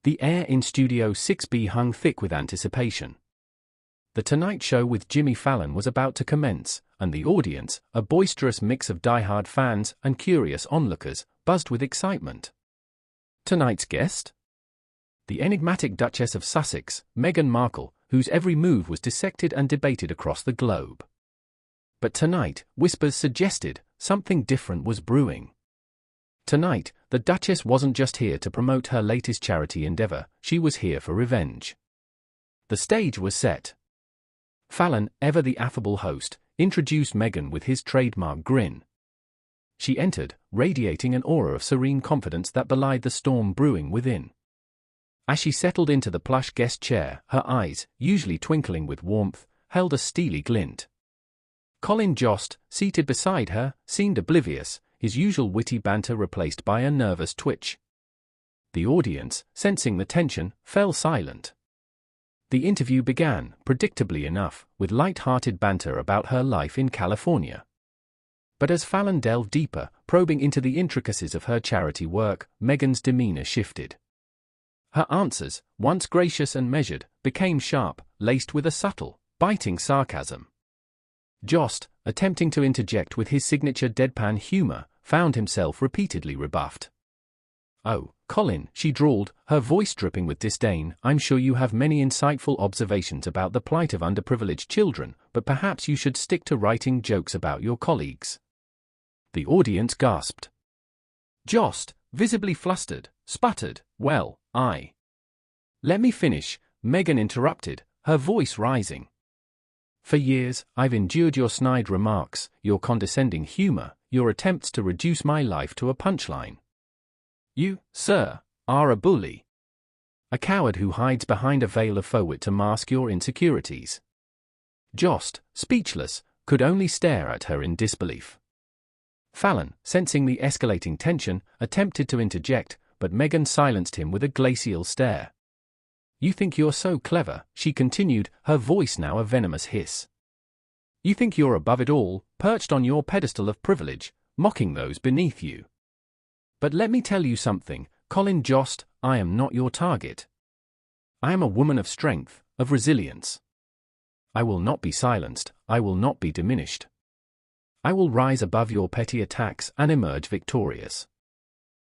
The air in Studio 6B hung thick with anticipation. The Tonight Show with Jimmy Fallon was about to commence, and the audience, a boisterous mix of die-hard fans and curious onlookers, buzzed with excitement. Tonight's guest? The enigmatic Duchess of Sussex, Meghan Markle, whose every move was dissected and debated across the globe. But tonight, whispers suggested, something different was brewing. Tonight, the Duchess wasn't just here to promote her latest charity endeavor, she was here for revenge. The stage was set. Fallon, ever the affable host, introduced Meghan with his trademark grin. She entered, radiating an aura of serene confidence that belied the storm brewing within. As she settled into the plush guest chair, her eyes, usually twinkling with warmth, held a steely glint. Colin Jost, seated beside her, seemed oblivious, his usual witty banter replaced by a nervous twitch. The audience, sensing the tension, fell silent. The interview began, predictably enough, with light-hearted banter about her life in California. But as Fallon delved deeper, probing into the intricacies of her charity work, Meghan's demeanor shifted. Her answers, once gracious and measured, became sharp, laced with a subtle, biting sarcasm. Jost, attempting to interject with his signature deadpan humor, found himself repeatedly rebuffed. "Oh, Colin," she drawled, her voice dripping with disdain, "I'm sure you have many insightful observations about the plight of underprivileged children, but perhaps you should stick to writing jokes about your colleagues." The audience gasped. Jost, visibly flustered, sputtered, "Well, Let me finish," Meghan interrupted, her voice rising. "For years, I've endured your snide remarks, your condescending humor, your attempts to reduce my life to a punchline. You, sir, are a bully. A coward who hides behind a veil of faux wit to mask your insecurities." Jost, speechless, could only stare at her in disbelief. Fallon, sensing the escalating tension, attempted to interject, but Meghan silenced him with a glacial stare. "You think you're so clever," she continued, her voice now a venomous hiss. "You think you're above it all, perched on your pedestal of privilege, mocking those beneath you. But let me tell you something, Colin Jost, I am not your target. I am a woman of strength, of resilience. I will not be silenced, I will not be diminished. I will rise above your petty attacks and emerge victorious."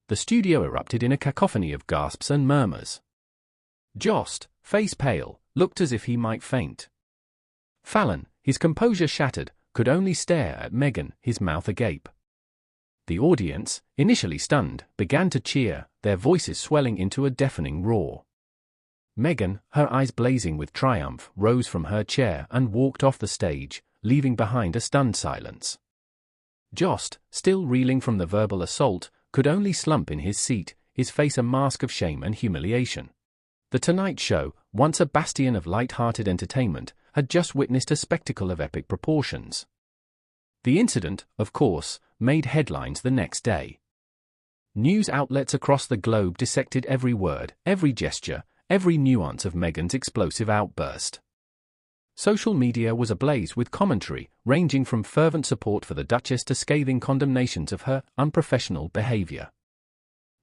The studio erupted in a cacophony of gasps and murmurs. Jost, face pale, looked as if he might faint. Fallon, his composure shattered, could only stare at Meghan, his mouth agape. The audience, initially stunned, began to cheer, their voices swelling into a deafening roar. Meghan, her eyes blazing with triumph, rose from her chair and walked off the stage, leaving behind a stunned silence. Jost, still reeling from the verbal assault, could only slump in his seat, his face a mask of shame and humiliation. The Tonight Show, once a bastion of light-hearted entertainment, had just witnessed a spectacle of epic proportions. The incident, of course, made headlines the next day. News outlets across the globe dissected every word, every gesture, every nuance of Meghan's explosive outburst. Social media was ablaze with commentary, ranging from fervent support for the Duchess to scathing condemnations of her unprofessional behavior.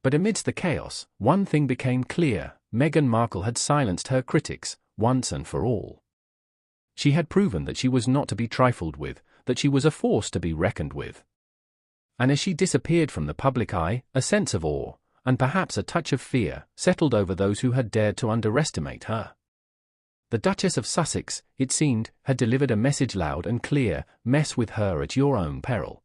But amidst the chaos, one thing became clear: Meghan Markle had silenced her critics, once and for all. She had proven that she was not to be trifled with, that she was a force to be reckoned with. And as she disappeared from the public eye, a sense of awe, and perhaps a touch of fear, settled over those who had dared to underestimate her. The Duchess of Sussex, it seemed, had delivered a message loud and clear: mess with her at your own peril.